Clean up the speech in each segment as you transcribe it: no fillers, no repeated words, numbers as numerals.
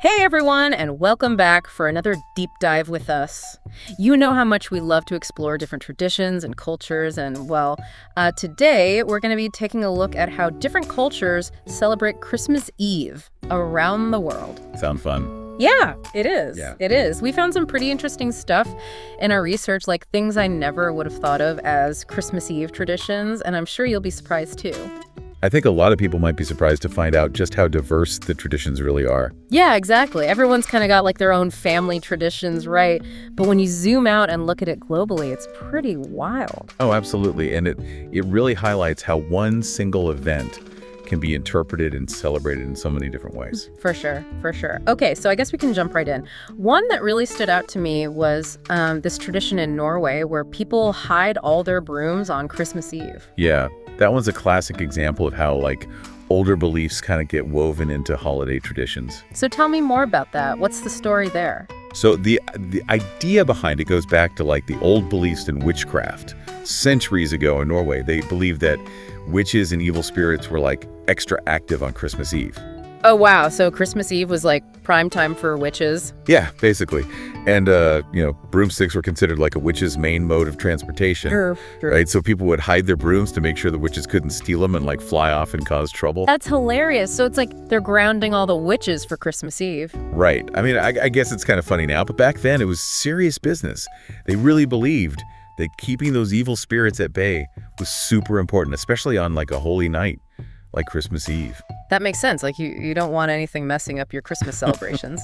Hey everyone, and welcome back for another deep dive with us. You know how much we love to explore different traditions and cultures, and today we're going to be taking a look at how different cultures celebrate Christmas Eve around the world. Sound fun? Yeah, it is. Yeah. It is. We found some pretty interesting stuff in our research, like things I never would have thought of as Christmas Eve traditions, and I'm sure you'll be surprised too. I think a lot of people might be surprised to find out just how diverse the traditions really are. Yeah, exactly. Everyone's kind of got like their own family traditions, right? But when you zoom out and look at it globally, it's pretty wild. Oh, absolutely. And it really highlights how one single event can be interpreted and celebrated in so many different ways. For sure, for sure. Okay, so I guess we can jump right in. One that really stood out to me was this tradition in Norway where people hide all their brooms on Christmas Eve. Yeah, that one's a classic example of how older beliefs kind of get woven into holiday traditions. So tell me more about that. What's the story there? So the idea behind it goes back to the old beliefs in witchcraft. Centuries ago in Norway, they believed that witches and evil spirits were extra active on Christmas Eve. Oh, wow. So Christmas Eve was prime time for witches? Yeah, basically. And, broomsticks were considered a witch's main mode of transportation. Sure. Right? So people would hide their brooms to make sure the witches couldn't steal them and fly off and cause trouble. That's hilarious. So it's they're grounding all the witches for Christmas Eve. Right. I mean, I guess it's kind of funny now, but back then it was serious business. They really believed that keeping those evil spirits at bay was super important, especially on a holy night like Christmas Eve. That makes sense. You don't want anything messing up your Christmas celebrations.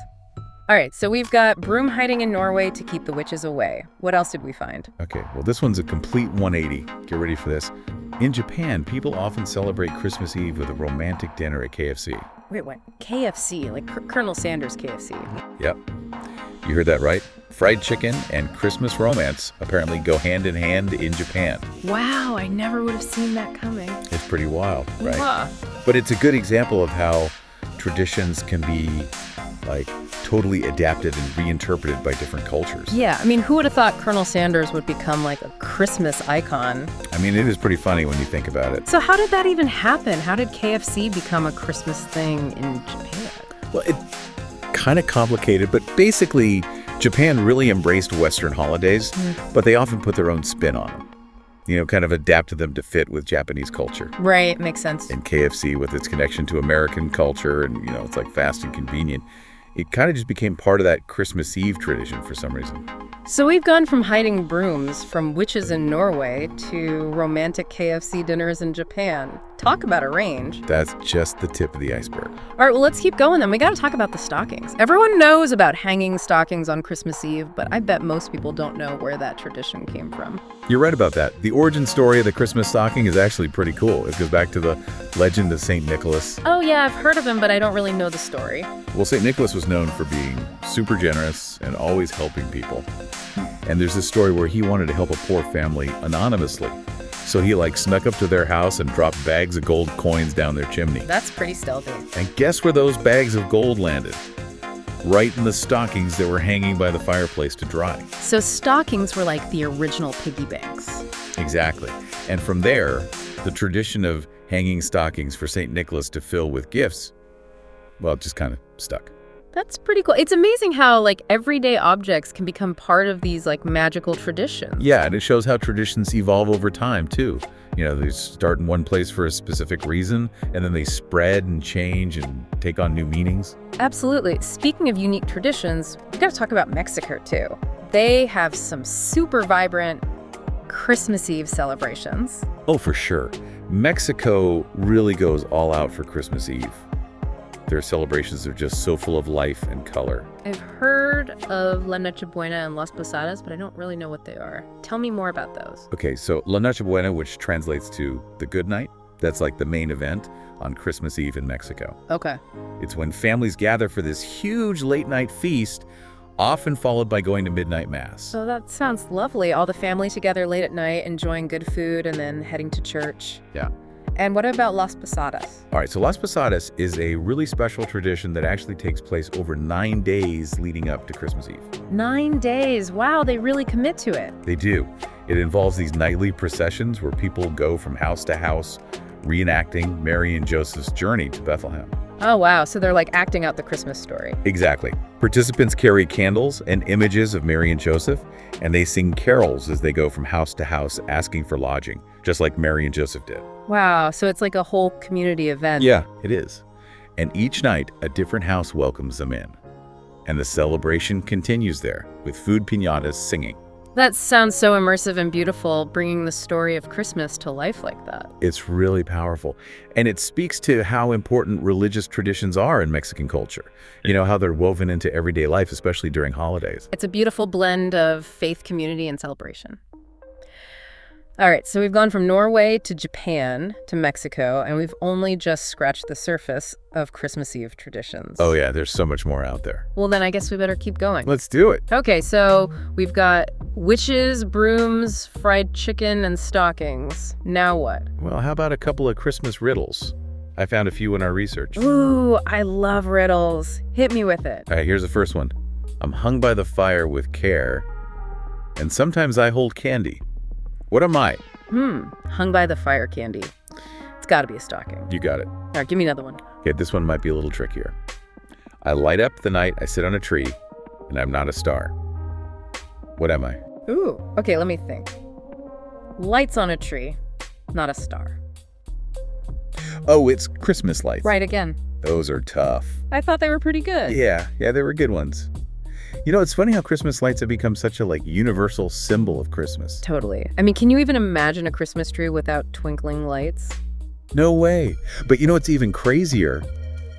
All right, so we've got broom hiding in Norway to keep the witches away. What else did we find? Okay, well, this one's a complete 180. Get ready for this. In Japan, people often celebrate Christmas Eve with a romantic dinner at KFC. Wait, what? KFC, Colonel Sanders KFC. Yep. You heard that right. Fried chicken and Christmas romance apparently go hand in hand in Japan. Wow, I never would have seen that coming. It's pretty wild, right? Huh. But it's a good example of how traditions can be totally adapted and reinterpreted by different cultures. Yeah, I mean, who would have thought Colonel Sanders would become a Christmas icon? I mean, it is pretty funny when you think about it. So how did that even happen? How did KFC become a Christmas thing in Japan? Well, it's kind of complicated, but basically Japan really embraced Western holidays, but they often put their own spin on them. Kind of adapted them to fit with Japanese culture. Right, makes sense. And KFC, with its connection to American culture and, it's fast and convenient, it kind of just became part of that Christmas Eve tradition for some reason. So we've gone from hiding brooms from witches in Norway to romantic KFC dinners in Japan. Talk about a range. That's just the tip of the iceberg. All right, well, let's keep going then. We got to talk about the stockings. Everyone knows about hanging stockings on Christmas Eve, but I bet most people don't know where that tradition came from. You're right about that. The origin story of the Christmas stocking is actually pretty cool. It goes back to the legend of St. Nicholas. Oh, yeah, I've heard of him, but I don't really know the story. Well, St. Nicholas was known for being super generous and always helping people. And there's this story where he wanted to help a poor family anonymously. So he snuck up to their house and dropped bags of gold coins down their chimney. That's pretty stealthy. And guess where those bags of gold landed? Right in the stockings that were hanging by the fireplace to dry. So stockings were the original piggy banks. Exactly. And from there, the tradition of hanging stockings for St. Nicholas to fill with gifts, well, it just kind of stuck. That's pretty cool. It's amazing how everyday objects can become part of these magical traditions. Yeah, and it shows how traditions evolve over time too. They start in one place for a specific reason, and then they spread and change and take on new meanings. Absolutely. Speaking of unique traditions, we got to talk about Mexico too. They have some super vibrant Christmas Eve celebrations. Oh, for sure. Mexico really goes all out for Christmas Eve. Their celebrations are just so full of life and color. I've heard of La Noche Buena and Las Posadas, but I don't really know what they are. Tell me more about those. Okay, so La Noche Buena, which translates to the good night, that's the main event on Christmas Eve in Mexico. Okay. It's when families gather for this huge late-night feast, often followed by going to midnight mass. So that sounds lovely. All the family together late at night, enjoying good food, and then heading to church. Yeah. And what about Las Posadas? All right, so Las Posadas is a really special tradition that actually takes place over 9 days leading up to Christmas Eve. 9 days. Wow, they really commit to it. They do. It involves these nightly processions where people go from house to house, reenacting Mary and Joseph's journey to Bethlehem. Oh, wow. So they're like acting out the Christmas story. Exactly. Participants carry candles and images of Mary and Joseph, and they sing carols as they go from house to house asking for lodging, just like Mary and Joseph did. Wow. So it's like a whole community event. Yeah, it is. And each night, a different house welcomes them in. And the celebration continues there, with food piñatas singing. That sounds so immersive and beautiful, bringing the story of Christmas to life like that. It's really powerful. And it speaks to how important religious traditions are in Mexican culture. You know, how they're woven into everyday life, especially during holidays. It's a beautiful blend of faith, community, and celebration. All right, so we've gone from Norway to Japan to Mexico, and we've only just scratched the surface of Christmas Eve traditions. Oh yeah, there's so much more out there. Well, then I guess we better keep going. Let's do it. Okay, so we've got witches, brooms, fried chicken, and stockings. Now what? Well, how about a couple of Christmas riddles? I found a few in our research. Ooh, I love riddles. Hit me with it. All right, here's the first one. I'm hung by the fire with care, and sometimes I hold candy. What am I? Hung by the fire candy. It's got to be a stocking. You got it. All right, give me another one. Okay, this one might be a little trickier. I light up the night I sit on a tree, and I'm not a star. What am I? Ooh, okay, let me think. Lights on a tree, not a star. Oh, it's Christmas lights. Right again. Those are tough. I thought they were pretty good. Yeah, they were good ones. You know, it's funny how Christmas lights have become such a universal symbol of Christmas. Totally. I mean, can you even imagine a Christmas tree without twinkling lights? No way. But you know what's even crazier?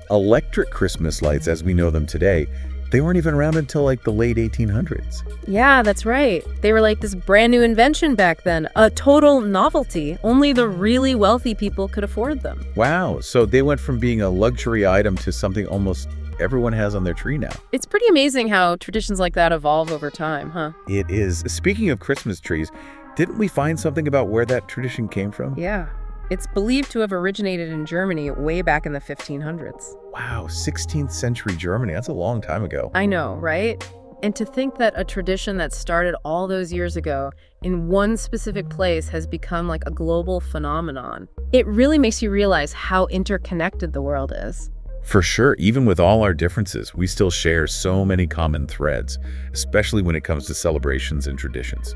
Electric Christmas lights, as we know them today, they weren't even around until the late 1800s. Yeah, that's right. They were like this brand new invention back then, a total novelty. Only the really wealthy people could afford them. Wow, so they went from being a luxury item to something almost everyone has on their tree now. It's pretty amazing how traditions like that evolve over time, huh? It is. Speaking of Christmas trees, didn't we find something about where that tradition came from? Yeah. It's believed to have originated in Germany way back in the 1500s. Wow, 16th century Germany. That's a long time ago. I know, right? And to think that a tradition that started all those years ago in one specific place has become like a global phenomenon. It really makes you realize how interconnected the world is. For sure, even with all our differences, we still share so many common threads, especially when it comes to celebrations and traditions.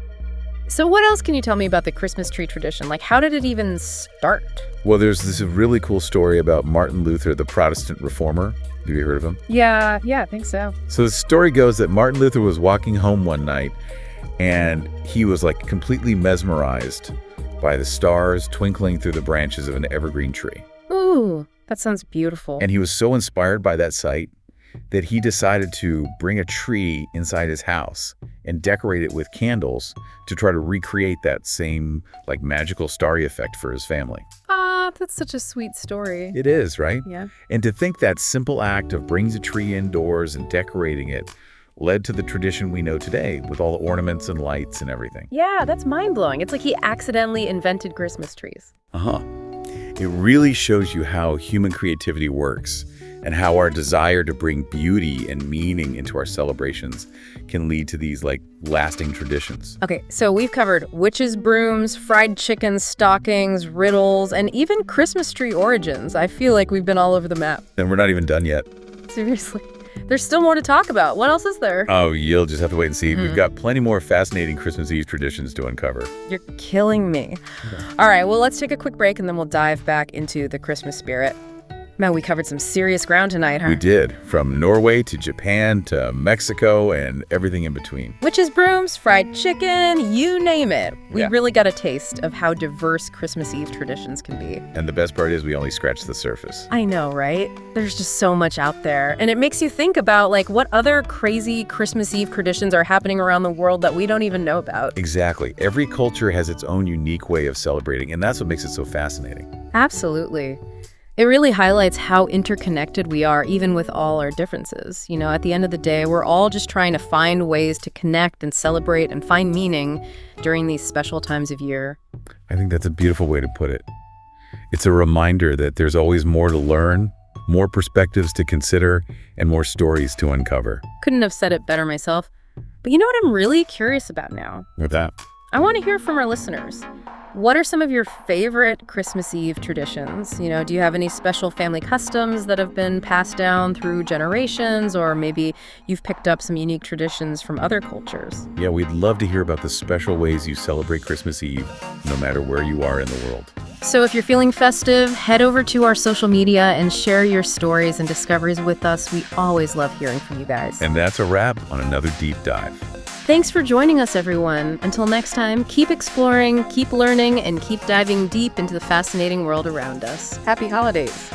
So what else can you tell me about the Christmas tree tradition? Like, how did it even start? Well, there's this really cool story about Martin Luther, the Protestant reformer. Have you heard of him? Yeah, I think so. So the story goes that Martin Luther was walking home one night, and he was completely mesmerized by the stars twinkling through the branches of an evergreen tree. Ooh, that sounds beautiful. And he was so inspired by that sight that he decided to bring a tree inside his house and decorate it with candles to try to recreate that same magical starry effect for his family. Ah, that's such a sweet story. It is, right? Yeah. And to think that simple act of bringing a tree indoors and decorating it led to the tradition we know today with all the ornaments and lights and everything. Yeah, that's mind-blowing. It's like he accidentally invented Christmas trees. It really shows you how human creativity works and how our desire to bring beauty and meaning into our celebrations can lead to these lasting traditions. Okay, so we've covered witches, brooms, fried chicken, stockings, riddles, and even Christmas tree origins. I feel like we've been all over the map. And we're not even done yet. Seriously. There's still more to talk about. What else is there? Oh, you'll just have to wait and see. We've got plenty more fascinating Christmas Eve traditions to uncover. You're killing me. All right, well, let's take a quick break and then we'll dive back into the Christmas spirit. Man, we covered some serious ground tonight, huh? We did. From Norway to Japan to Mexico and everything in between. Witches, brooms, fried chicken, you name it. We Yeah. really got a taste of how diverse Christmas Eve traditions can be. And the best part is we only scratched the surface. I know, right? There's just so much out there. And it makes you think about what other crazy Christmas Eve traditions are happening around the world that we don't even know about. Exactly. Every culture has its own unique way of celebrating, and that's what makes it so fascinating. Absolutely. It really highlights how interconnected we are, even with all our differences. You know, at the end of the day, we're all just trying to find ways to connect and celebrate and find meaning during these special times of year. I think that's a beautiful way to put it. It's a reminder that there's always more to learn, more perspectives to consider, and more stories to uncover. Couldn't have said it better myself. But you know what I'm really curious about now? With that, I want to hear from our listeners. What are some of your favorite Christmas Eve traditions? Do you have any special family customs that have been passed down through generations, or maybe you've picked up some unique traditions from other cultures? Yeah, we'd love to hear about the special ways you celebrate Christmas Eve, no matter where you are in the world. So if you're feeling festive, head over to our social media and share your stories and discoveries with us. We always love hearing from you guys. And that's a wrap on another deep dive. Thanks for joining us, everyone. Until next time, keep exploring, keep learning, and keep diving deep into the fascinating world around us. Happy holidays.